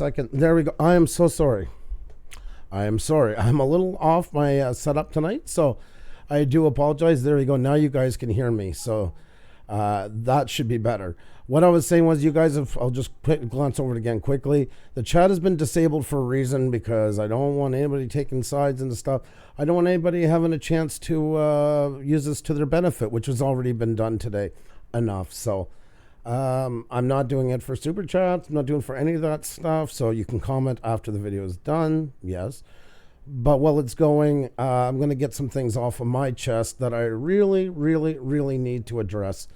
Second, there we go. I am so sorry. I am sorry. I'm a little off my setup tonight, so I do apologize. There we go. Now you guys can hear me, so that should be better. What I was saying was, you guys have. I'll just glance over it again quickly. The chat has been disabled for a reason because I don't want anybody taking sides into stuff. I don't want anybody having a chance to use this to their benefit, which has already been done today. Enough. So. I'm not doing it for super chats. I'm not doing it for any of that stuff. So you can comment after the video is done. Yes. But while it's going, I'm going to get some things off of my chest that I really, really, really need to address.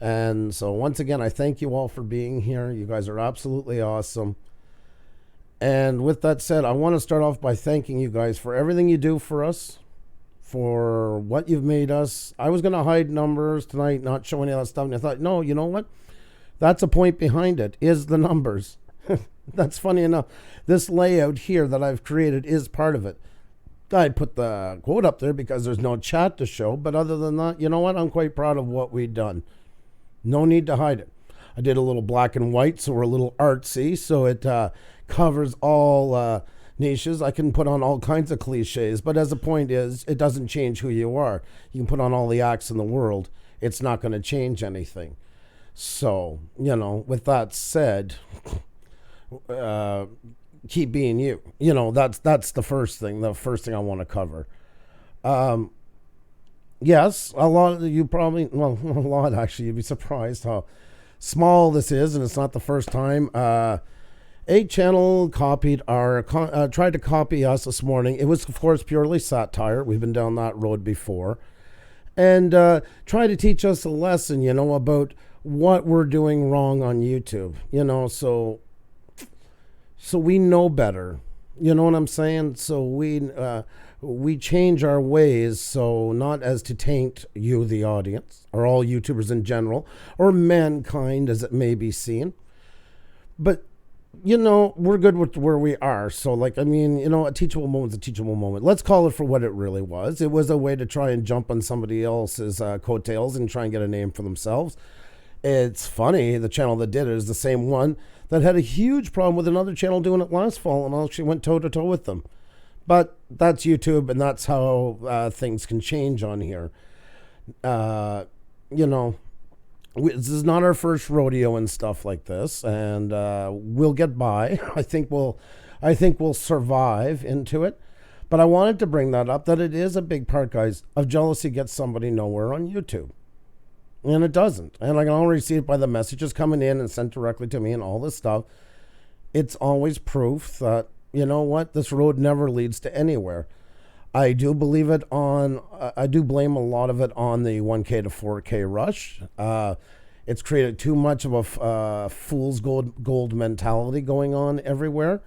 And so once again, I thank you all for being here. You guys are absolutely awesome. And with that said, I want to start off by thanking you guys for everything you do for us, for what you've made us. I was going to hide numbers tonight, not show any of that stuff. And I thought, no, you know what? That's a point behind it, is the numbers. That's funny enough. This layout here that I've created is part of it. I put the quote up there because there's no chat to show. But other than that, you know what? I'm quite proud of what we've done. No need to hide it. I did a little black and white, so we're a little artsy. So it covers all niches. I can put on all kinds of cliches, but as the point is, it doesn't change who you are. You can put on all the acts in the world. It's not going to change anything. So, you know, with that said, keep being you. You know, that's the first thing I want to cover. Yes, a lot of you probably, well, a lot actually, you'd be surprised how small this is, and it's not the first time. A channel tried to copy us this morning. It was, of course, purely satire. We've been down that road before. And try to teach us a lesson, you know, about what we're doing wrong on YouTube. You know, so we know better. You know what I'm saying? So we change our ways, so not as to taint you, the audience, or all YouTubers in general, or mankind as it may be seen. But you know, we're good with where we are. So, like, I mean, you know, a teachable moment's a teachable moment. Let's call it for what it really was. It was a way to try and jump on somebody else's coattails and try and get a name for themselves. It's funny, the channel that did it is the same one that had a huge problem with another channel doing it last fall and actually went toe-to-toe with them. But that's YouTube, and that's how things can change on here. You know, this is not our first rodeo and stuff like this, and we'll get by. I think we'll survive into it. But I wanted to bring that up, that it is a big part, guys, of jealousy gets somebody nowhere on YouTube. And it doesn't. And I can already see it by the messages coming in and sent directly to me and all this stuff. It's always proof that, you know what, this road never leads to anywhere. I do blame a lot of it on the 1K to 4K rush. It's created too much of a fool's gold mentality going on everywhere,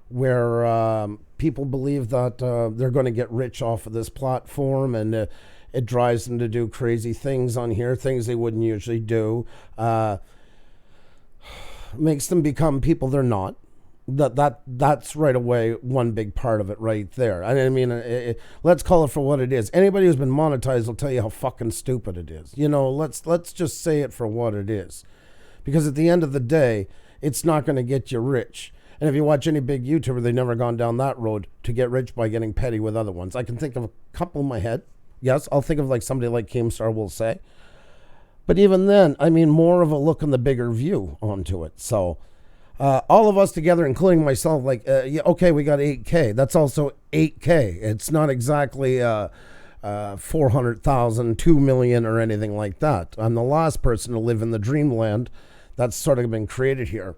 where people believe that they're going to get rich off of this platform, and it drives them to do crazy things on here, things they wouldn't usually do. Makes them become people they're not. That's right away one big part of it right there. I mean, let's call it for what it is. Anybody who's been monetized will tell you how fucking stupid it is. You know, let's just say it for what it is, because at the end of the day, it's not going to get you rich. And if you watch any big YouTuber, they've never gone down that road to get rich by getting petty with other ones. I can think of a couple in my head. Yes, I'll think of like somebody like Keemstar will say. But even then, I mean, more of a look on the bigger view onto it. So all of us together, including myself, like, yeah, okay, we got 8K. That's also 8K. It's not exactly 400,000, 2 million, or anything like that. I'm the last person to live in the dreamland that's sort of been created here.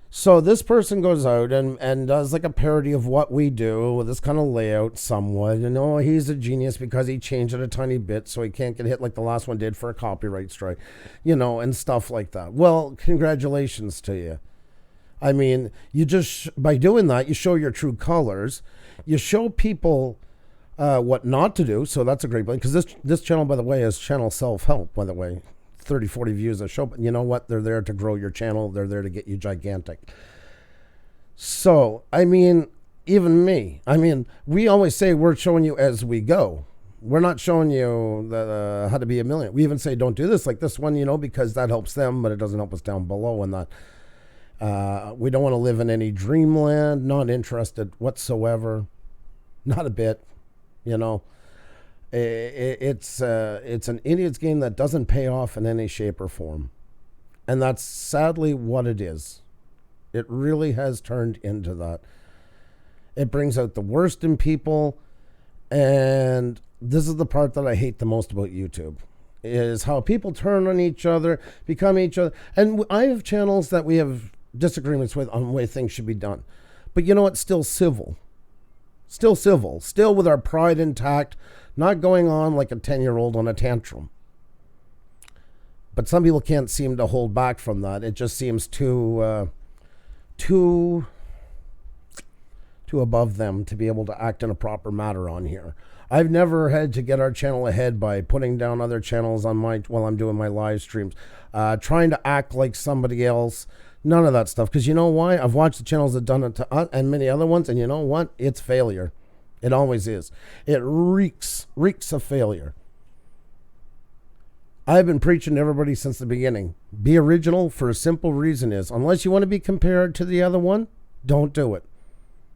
So this person goes out and does like a parody of what we do with this kind of layout somewhat. You know, he's a genius because he changed it a tiny bit so he can't get hit like the last one did for a copyright strike, you know, and stuff like that. Well, congratulations to you. I mean, you just, by doing that, you show your true colors. You show people what not to do. So that's a great point, because this channel, by the way, is channel self-help, by the way. 30, 40 views a show, but you know what? They're there to grow your channel. They're there to get you gigantic. So, I mean, even me, I mean, we always say we're showing you as we go. We're not showing you how to be a millionaire. We even say, don't do this like this one, you know, because that helps them, but it doesn't help us down below and that. We don't want to live in any dreamland. Not interested whatsoever. Not a bit. You know, it's an idiot's game that doesn't pay off in any shape or form. And that's sadly what it is. It really has turned into that. It brings out the worst in people. And this is the part that I hate the most about YouTube, is how people turn on each other, become each other. And I have channels that we have disagreements with on the way things should be done. But you know what? Still civil. Still civil. Still with our pride intact, not going on like a 10-year-old on a tantrum. But some people can't seem to hold back from that. It just seems too above them to be able to act in a proper manner on here. I've never had to get our channel ahead by putting down other channels on while I'm doing my live streams, trying to act like somebody else. None of that stuff. Because you know why? I've watched the channels that done it to us and many other ones, and you know what? It's failure. It always is. It reeks of failure. I've been preaching to everybody since the beginning. Be original for a simple reason is, unless you want to be compared to the other one, don't do it.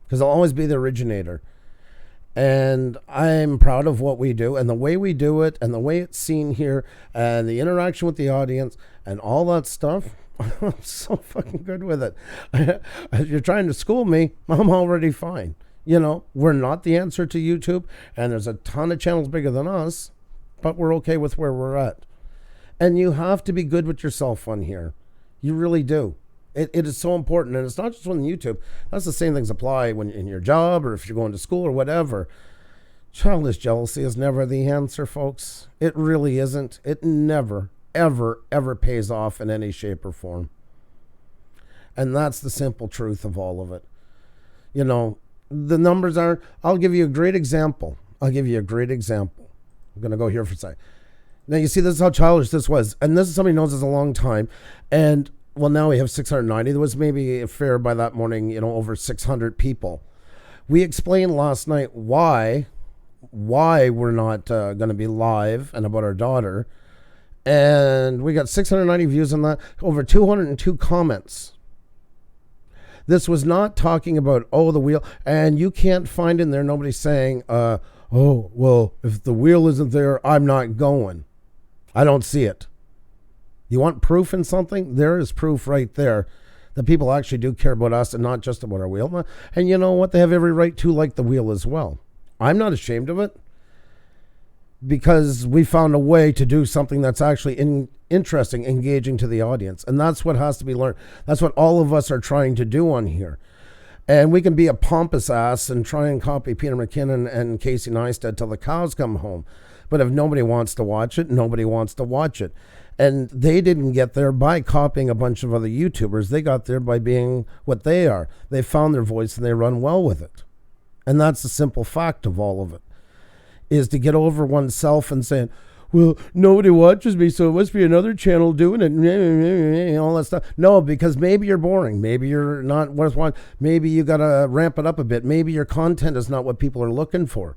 Because I'll always be the originator. And I'm proud of what we do and the way we do it and the way it's seen here and the interaction with the audience and all that stuff. I'm so fucking good with it. If you're trying to school me, I'm already fine. You know, we're not the answer to YouTube, and there's a ton of channels bigger than us, but we're okay with where we're at. And you have to be good with yourself on here. You really do. It is so important, and it's not just on YouTube. That's the same things apply when in your job or if you're going to school or whatever. Childish jealousy is never the answer, folks. It really isn't. It never, ever pays off in any shape or form. And that's the simple truth of all of it. You know, the numbers are, I'll give you a great example. I'm going to go here for a second. Now, you see, this is how childish this was. And this is somebody who knows us a long time. And, well, now we have 690. There was maybe a fair by that morning, you know, over 600 people. We explained last night why we're not going to be live and about our daughter. And we got 690 views on that, over 202 comments. This was not talking about, the wheel. And you can't find in there, nobody saying, oh, well, if the wheel isn't there, I'm not going. I don't see it. You want proof in something? There is proof right there that people actually do care about us and not just about our wheel. And you know what? They have every right to like the wheel as well. I'm not ashamed of it because we found a way to do something that's actually interesting, engaging to the audience. And that's what has to be learned. That's what all of us are trying to do on here. And we can be a pompous ass and try and copy Peter McKinnon and Casey Neistat till the cows come home. But if nobody wants to watch it, nobody wants to watch it. And they didn't get there by copying a bunch of other YouTubers. They got there by being what they are. They found their voice and they run well with it. And that's the simple fact of all of it, is to get over oneself and saying, well, nobody watches me, so it must be another channel doing it, and all that stuff. No, because maybe you're boring. Maybe you're not worth watching. Maybe you got to ramp it up a bit. Maybe your content is not what people are looking for.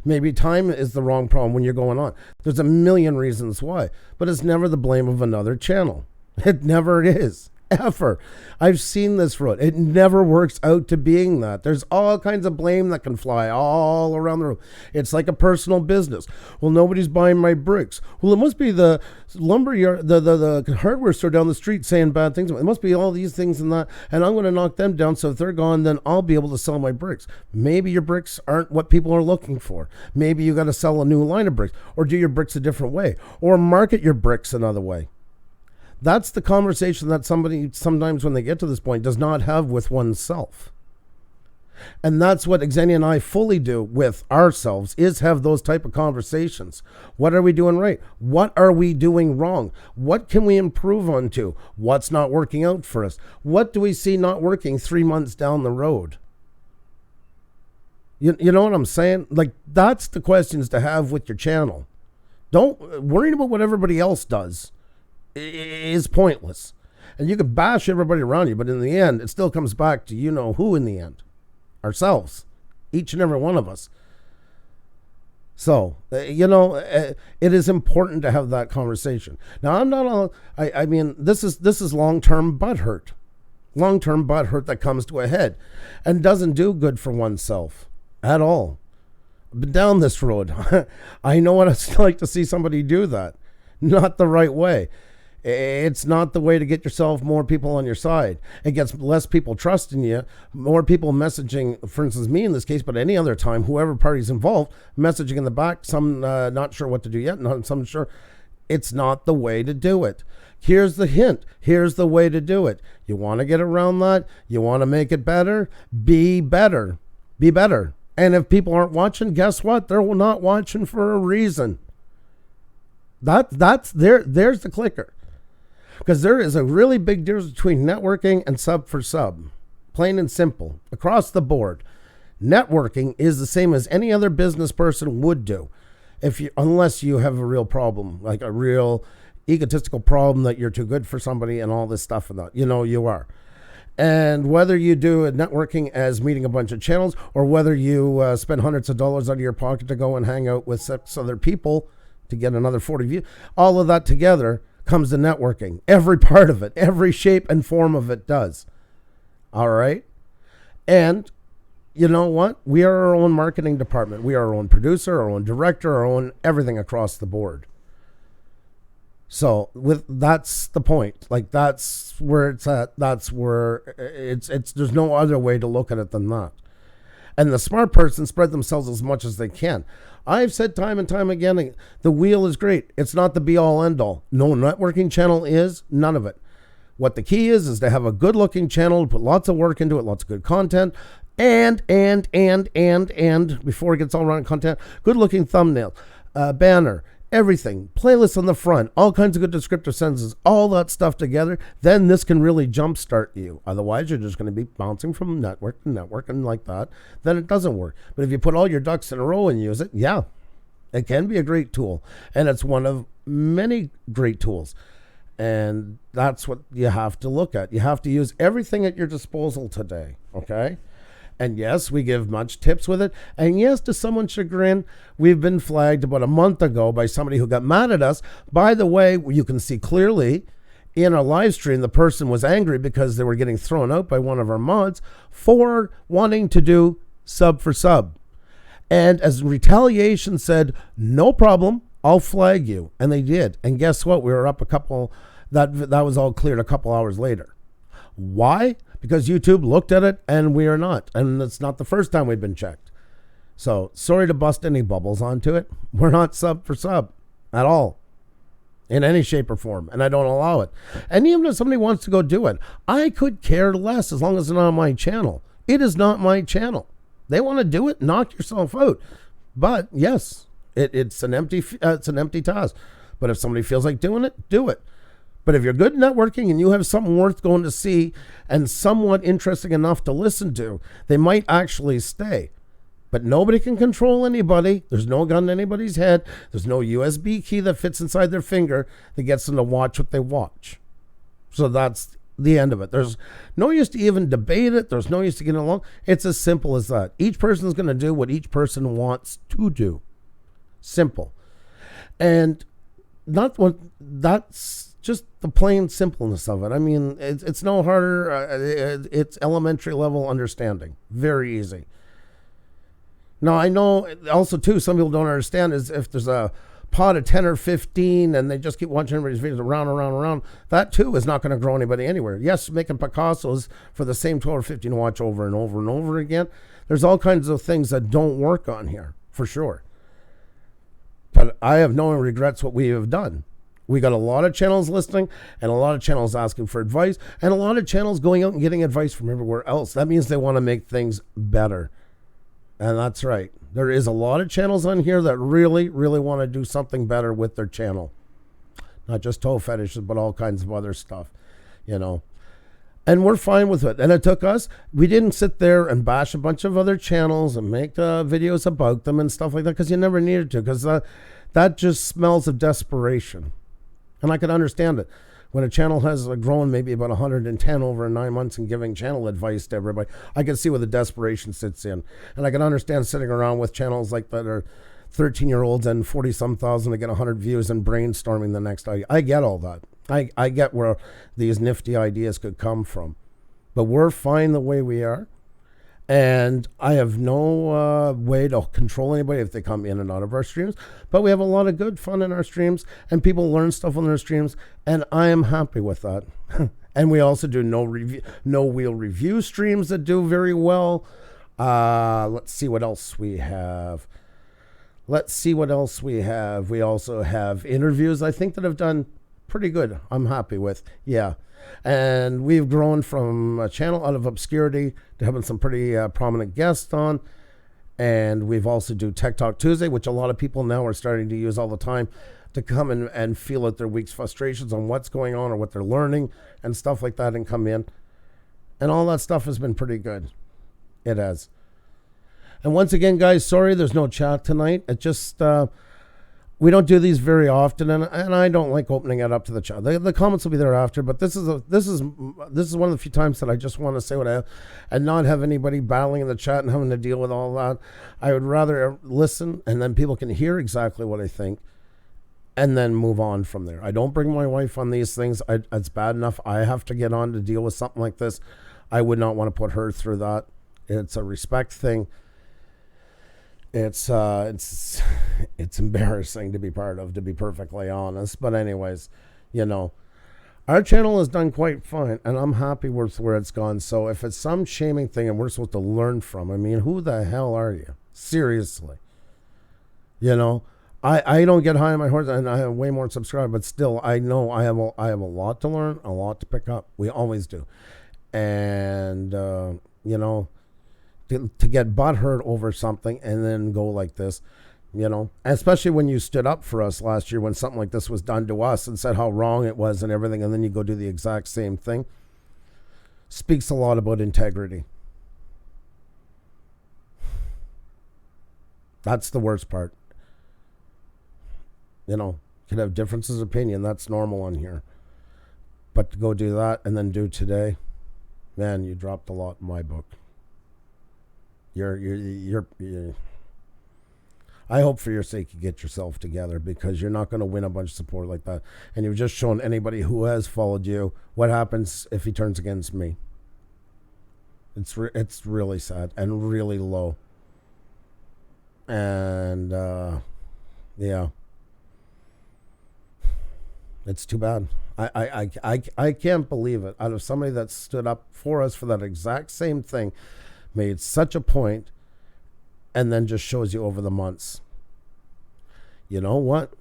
Maybe time is the wrong problem when you're going on. There's a million reasons why, but it's never the blame of another channel. It never is. Ever. I've seen this road. It never works out to being that. There's all kinds of blame that can fly all around the room. It's like a personal business. Well, nobody's buying my bricks. Well, it must be the lumber yard, the hardware store down the street saying bad things. It must be all these things and that, and I'm going to knock them down. So if they're gone, then I'll be able to sell my bricks. Maybe your bricks aren't what people are looking for. Maybe you got to sell a new line of bricks, or do your bricks a different way, or market your bricks another way. That's the conversation that somebody sometimes when they get to this point does not have with oneself. And that's what Xenia and I fully do with ourselves, is have those type of conversations. What are we doing right? What are we doing wrong? What can we improve on to? What's not working out for us? What do we see not working 3 months down the road? You know what I'm saying? Like, that's the questions to have with your channel. Don't worry about what everybody else does. Is pointless. And you can bash everybody around you, but in the end, it still comes back to you know who in the end. Ourselves. Each and every one of us. So, it is important to have that conversation. Now, I'm not I mean, this is long-term butt hurt. long-term butt hurt that comes to a head and doesn't do good for oneself at all. I've been down this road. I know what it's like to see somebody do that. Not the right way. It's not the way to get yourself more people on your side. It gets less people trusting you, more people messaging, for instance, me in this case, but any other time, whoever party's involved, messaging in the back, some not sure what to do yet, some sure. It's not the way to do it. Here's the hint. Here's the way to do it. You want to get around that? You want to make it better? Be better. Be better. And if people aren't watching, guess what? They're not watching for a reason. There's the clicker. Because there is a really big difference between networking and sub for sub. Plain and simple. Across the board. Networking is the same as any other business person would do. Unless you have a real problem, like a real egotistical problem that you're too good for somebody and all this stuff and that. You are. And whether you do networking as meeting a bunch of channels or whether you spend hundreds of dollars out of your pocket to go and hang out with 6 other people to get another 40 views, all of that together comes to networking. Every part of it, every shape and form of it does. All right? And you know what? We are our own marketing department. We are our own producer, our own director, our own everything across the board. So that's the point. Like that's where it's at. That's where it's there's no other way to look at it than that. And the smart person spread themselves as much as they can. I've said time and time again, the wheel is great. It's not the be all end all. No networking channel is, none of it. What the key is to have a good looking channel, put lots of work into it, lots of good content, and before it gets all around content, good looking thumbnail, banner, everything, playlists on the front, all kinds of good descriptive sentences, all that stuff together, then this can really jumpstart you. Otherwise, you're just going to be bouncing from network to network and like that. Then it doesn't work. But if you put all your ducks in a row and use it, yeah, it can be a great tool. And it's one of many great tools. And that's what you have to look at. You have to use everything at your disposal today, okay? And yes, we give much tips with it. And yes, to someone's chagrin, we've been flagged about a month ago by somebody who got mad at us. By the way, you can see clearly in our live stream, the person was angry because they were getting thrown out by one of our mods for wanting to do sub for sub. And as retaliation said, no problem, I'll flag you. And they did. And guess what? We were up that was all cleared a couple hours later. Why? Because YouTube looked at it and we are not. And it's not the first time we've been checked. So sorry to bust any bubbles onto it. We're not sub for sub at all in any shape or form. And I don't allow it. And even if somebody wants to go do it, I could care less as long as it's not on my channel. It is not my channel. They want to do it, knock yourself out. But yes, it's an empty task. But if somebody feels like doing it, do it. But if you're good at networking and you have something worth going to see and somewhat interesting enough to listen to, they might actually stay. But nobody can control anybody. There's no gun to anybody's head. There's no USB key that fits inside their finger that gets them to watch what they watch. So that's the end of it. There's no use to even debate it. There's no use to getting along. It's as simple as that. Each person is going to do what each person wants to do. Simple. And that's just the plain simpleness of it. I mean, it's no harder. It's elementary level understanding. Very easy. Now, I know also, too, some people don't understand is if there's a pod of 10 or 15 and they just keep watching everybody's videos around, that, too, is not going to grow anybody anywhere. Yes, making Picassos for the same 12 or 15 to watch over and over and over again. There's all kinds of things that don't work on here, for sure. But I have no regrets what we have done. We got a lot of channels listening and a lot of channels asking for advice and a lot of channels going out and getting advice from everywhere else. That means they want to make things better. And that's right. There is a lot of channels on here that really, really want to do something better with their channel. Not just toe fetishes, but all kinds of other stuff, And we're fine with it. And it took us, we didn't sit there and bash a bunch of other channels and make videos about them and stuff like that because you never needed to, because that just smells of desperation. And I can understand it. When a channel has grown maybe about 110 over 9 months and giving channel advice to everybody, I can see where the desperation sits in. And I can understand sitting around with channels like that are 13-year-olds and 40-some thousand to get 100 views and brainstorming the next day. I get all that. I get where these nifty ideas could come from. But we're fine the way we are. And I have no way to control anybody if they come in and out of our streams. But we have a lot of good fun in our streams, and people learn stuff on their streams, and I am happy with that. And we also do no wheel review streams that do very well. Let's see what else we have. We also have interviews, I think, that have done pretty good. I'm happy with. Yeah. And we've grown from a channel out of obscurity to having some pretty prominent guests on. And we've also do Tech Talk Tuesday, which a lot of people now are starting to use all the time to come in and feel out their week's frustrations on what's going on or what they're learning and stuff like that, and come in. And all that stuff has been pretty good. It has. And once again, guys, sorry there's no chat tonight. It just... we don't do these very often, and I don't like opening it up to the chat. The comments will be there after, but this is one of the few times that I just want to say what I have and not have anybody battling in the chat and having to deal with all that. I would rather listen, and then people can hear exactly what I think, and then move on from there. I don't bring my wife on these things. It's bad enough I have to get on to deal with something like this. I would not want to put her through that. It's a respect thing. It's embarrassing to be part of, to be perfectly honest. But anyways, our channel has done quite fine, and I'm happy with where it's gone. So if it's some shaming thing and we're supposed to learn from, I mean, who the hell are you? Seriously. I don't get high on my horse, and I have way more subscribers, but still, I know I have a lot to learn, a lot to pick up. We always do. And, to get butthurt over something and then go like this, especially when you stood up for us last year when something like this was done to us and said how wrong it was and everything, and then you go do the exact same thing, speaks a lot about integrity. That's the worst part. Could have differences of opinion. That's normal on here. But to go do that and then do today, man, you dropped a lot in my book. You're I hope for your sake you get yourself together, because you're not going to win a bunch of support like that. And you've just shown anybody who has followed you what happens if he turns against me. It's really sad and really low. And yeah, it's too bad. I can't believe it. Out of somebody that stood up for us for that exact same thing, made such a point, and then just shows you over the months. You know what?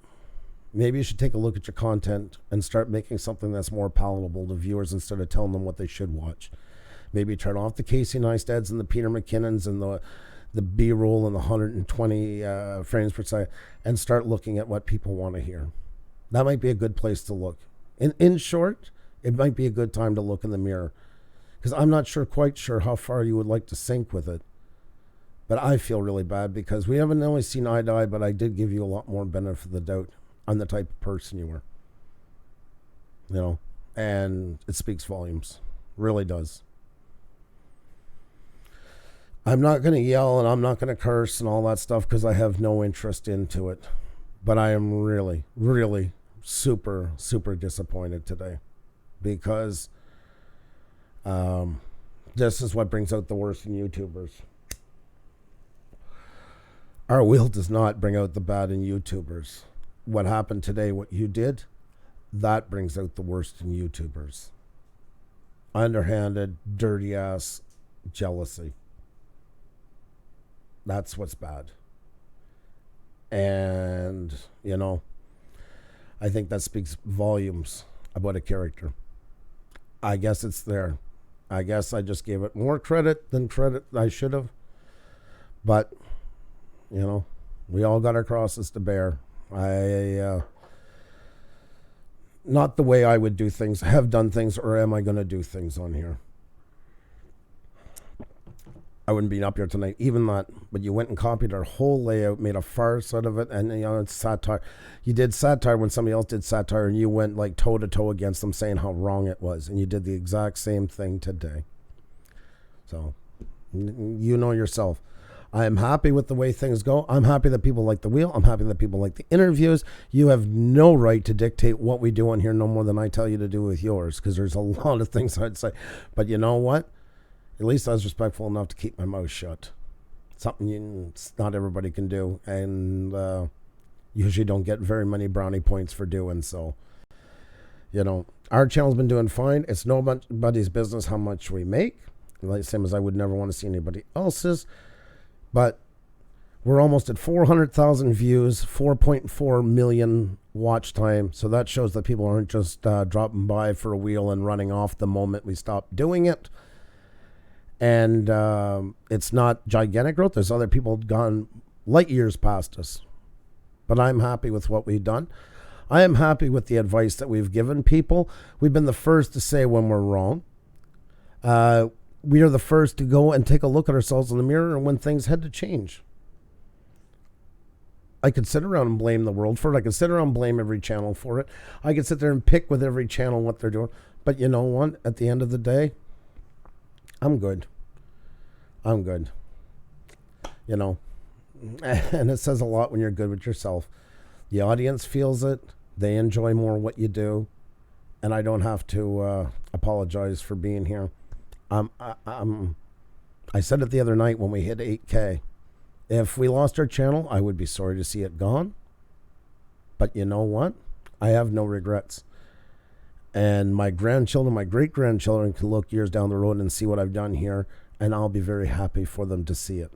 Maybe you should take a look at your content and start making something that's more palatable to viewers instead of telling them what they should watch. Maybe turn off the Casey Neistat's and the Peter McKinnons and the B-roll and the 120 frames per second, and start looking at what people want to hear. That might be a good place to look. In short, it might be a good time to look in the mirror. Because I'm not quite sure how far you would like to sync with it. But I feel really bad because we haven't only seen eye to eye, but I did give you a lot more benefit of the doubt on the type of person you were. And it speaks volumes. Really does. I'm not going to yell and I'm not going to curse and all that stuff because I have no interest into it. But I am really, really super, super disappointed today because... this is what brings out the worst in YouTubers. Our wheel does not bring out the bad in YouTubers. What happened today, what you did, that brings out the worst in YouTubers. Underhanded, dirty ass jealousy. That's what's bad. And, I think that speaks volumes about a character. I guess it's there. I guess I just gave it more credit than credit I should have. But, we all got our crosses to bear. Not the way I would do things, have done things, or am I going to do things on here. I wouldn't be up here tonight, even that. But you went and copied our whole layout, made a farce out of it, and it's satire. You did satire when somebody else did satire, and you went like toe to toe against them, saying how wrong it was, and you did the exact same thing today. So, you know yourself. I am happy with the way things go. I'm happy that people like the wheel. I'm happy that people like the interviews. You have no right to dictate what we do on here no more than I tell you to do with yours, because there's a lot of things I'd say. But you know what? At least I was respectful enough to keep my mouth shut. Something not everybody can do, and usually don't get very many brownie points for doing so. You know, our channel's been doing fine. It's nobody's business how much we make. Like same as I would never want to see anybody else's. But we're almost at 400,000 views, 4.4 million watch time. So that shows that people aren't just dropping by for a wheel and running off the moment we stop doing it. And it's not gigantic growth. There's other people gone light years past us. But I'm happy with what we've done. I am happy with the advice that we've given people. We've been the first to say when we're wrong. We are the first to go and take a look at ourselves in the mirror and when things had to change. I could sit around and blame the world for it. I could sit around and blame every channel for it. I could sit there and pick with every channel what they're doing. But you know what? At the end of the day, I'm good. I'm good. You know, and it says a lot when you're good with yourself. The audience feels it. They enjoy more what you do. And I don't have to apologize for being here. I said it the other night when we hit 8K. If we lost our channel, I would be sorry to see it gone. But you know what? I have no regrets. And my grandchildren, my great-grandchildren can look years down the road and see what I've done here, and I'll be very happy for them to see it.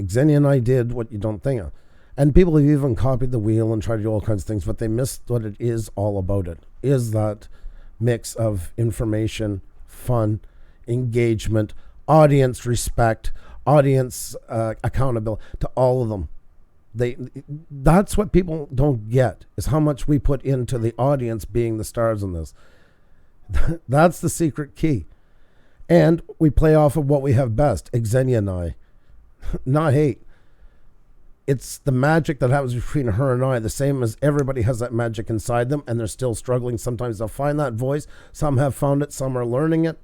Xenia and I did what you don't think of. And people have even copied the wheel and tried to do all kinds of things, but they missed what it is all about. It is that mix of information, fun, engagement, audience respect, audience accountability to all of them. That's what people don't get, is how much we put into the audience being the stars in this. That's the secret key. And we play off of what we have best, Xenia and I. Not hate. It's the magic that happens between her and I, the same as everybody has that magic inside them, and they're still struggling. Sometimes they'll find that voice. Some have found it. Some are learning it.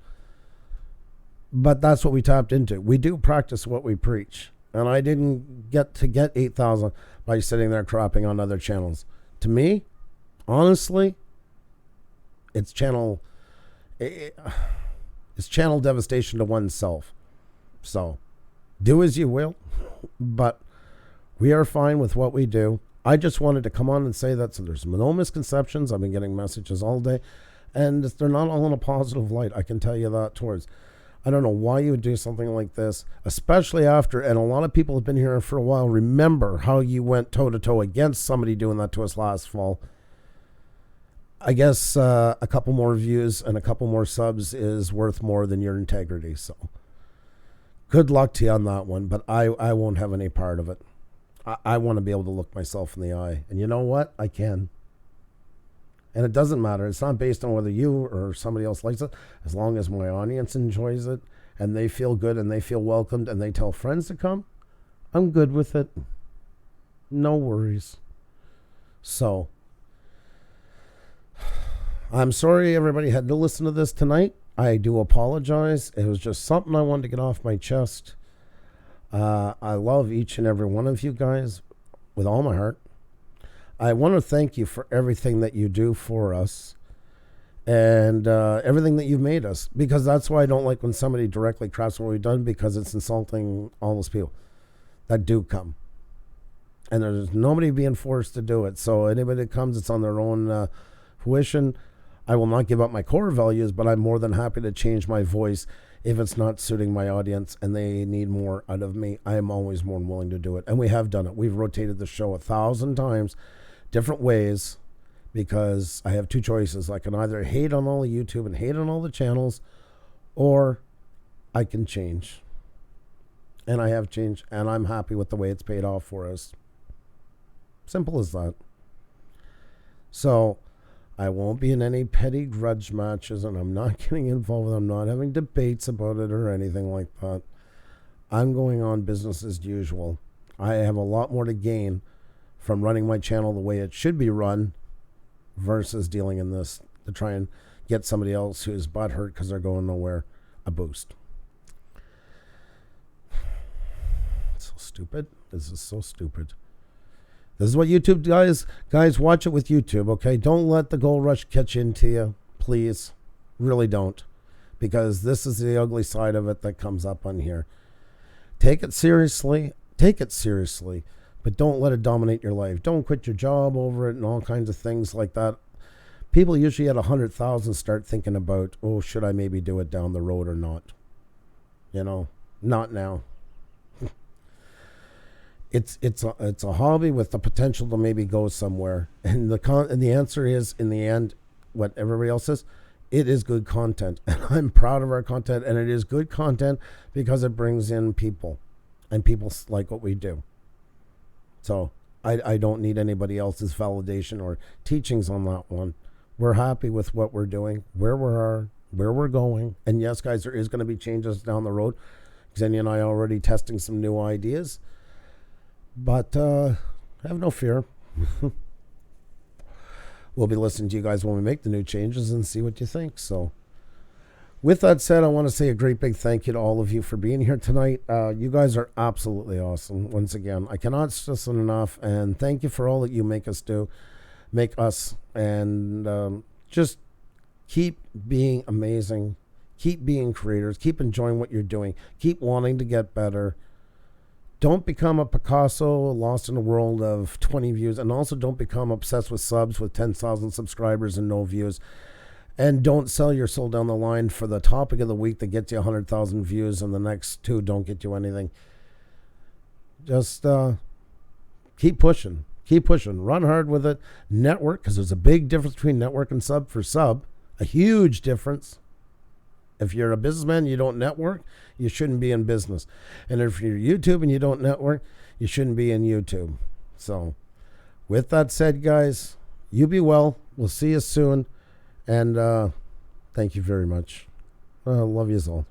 But that's what we tapped into. We do practice what we preach. And I didn't get 8,000 by sitting there crapping on other channels. To me, honestly, it's channel devastation to oneself. So, do as you will. But we are fine with what we do. I just wanted to come on and say that so there's no misconceptions. I've been getting messages all day. And they're not all in a positive light. I can tell you that towards. I don't know why you would do something like this, especially after, and a lot of people have been here for a while, remember how you went toe-to-toe against somebody doing that to us last fall. I guess a couple more views and a couple more subs is worth more than your integrity. So good luck to you on that one, but I won't have any part of it. I want to be able to look myself in the eye. And you know what? I can. And it doesn't matter. It's not based on whether you or somebody else likes it. As long as my audience enjoys it and they feel good and they feel welcomed and they tell friends to come, I'm good with it. No worries. So, I'm sorry everybody had to listen to this tonight. I do apologize. It was just something I wanted to get off my chest. I love each and every one of you guys with all my heart. I want to thank you for everything that you do for us and everything that you've made us, because that's why I don't like when somebody directly craps what we've done, because it's insulting all those people that do come. And there's nobody being forced to do it. So anybody that comes, it's on their own fruition. I will not give up my core values, but I'm more than happy to change my voice if it's not suiting my audience and they need more out of me. I am always more than willing to do it. And we have done it. We've rotated the show 1,000 times. Different ways, because I have two choices. I can either hate on all of YouTube and hate on all the channels, or I can change. And I have changed, and I'm happy with the way it's paid off for us. Simple as that. So I won't be in any petty grudge matches, and I'm not getting involved. I'm not having debates about it or anything like that. I'm going on business as usual. I have a lot more to gain from running my channel the way it should be run versus dealing in this to try and get somebody else who's butthurt because they're going nowhere a boost. stupid. This is so stupid. This is what YouTube guys, watch it with YouTube, okay? Don't let the gold rush catch into you, please. Really don't. Because this is the ugly side of it that comes up on here. Take it seriously. Take it seriously. But don't let it dominate your life. Don't quit your job over it and all kinds of things like that. People usually at 100,000 start thinking about, oh, should I maybe do it down the road or not? You know, not now. It's a hobby with the potential to maybe go somewhere, and the answer is, in the end, what everybody else says, it is good content, and I'm proud of our content, and it is good content because it brings in people, and people like what we do. So I don't need anybody else's validation or teachings on that one. We're happy with what we're doing, where we're going, and yes, guys, there is going to be changes down the road. Xenia and I are already testing some new ideas. But have no fear. We'll be listening to you guys when we make the new changes and see what you think. So with that said, I want to say a great big thank you to all of you for being here tonight. You guys are absolutely awesome. Once again, I cannot stress it enough. And thank you for all that you make us. And just keep being amazing. Keep being creators. Keep enjoying what you're doing. Keep wanting to get better. Don't become a Picasso lost in a world of 20 views. And also don't become obsessed with subs with 10,000 subscribers and no views. And don't sell your soul down the line for the topic of the week that gets you 100,000 views and the next two don't get you anything. Just keep pushing. Keep pushing. Run hard with it. Network, because there's a big difference between network and sub for sub. A huge difference. If you're a businessman, you don't network, you shouldn't be in business. And if you're YouTube and you don't network, you shouldn't be in YouTube. So with that said, guys, you be well. We'll see you soon. And thank you very much. Love you all.